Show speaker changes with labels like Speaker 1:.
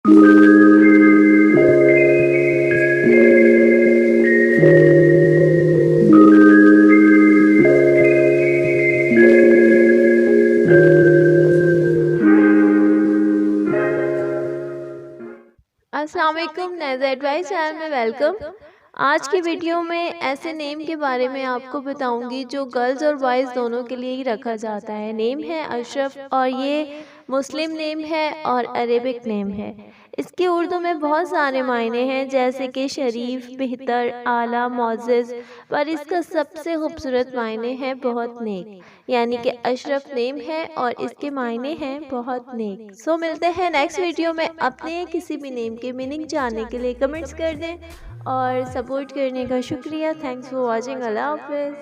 Speaker 1: अस्सलाम वालेकुम, नेज़र advice channel में वेलकम। आज की वीडियो में ऐसे नेम के बारे में आपको बताऊंगी जो गर्ल्स और बॉयज़ दोनों के लिए ही रखा जाता है। नेम है अशरफ और ये मुस्लिम नेम है और अरेबिक नेम है। इसके उर्दू में बहुत सारे मायने हैं जैसे कि शरीफ, बेहतर, आला, मोअज़्ज़ज़, पर इसका सबसे खूबसूरत मायने है बहुत नेक, यानी कि अशरफ नेम है और इसके मायने हैं बहुत नेक। सो मिलते हैं नेक्स्ट वीडियो में। अपने किसी भी नेम के मीनिंग जानने के लिए कमेंट्स कर दें और सपोर्ट करने का शुक्रिया। Thanks for watching. अल्लाह हाफ़िज़।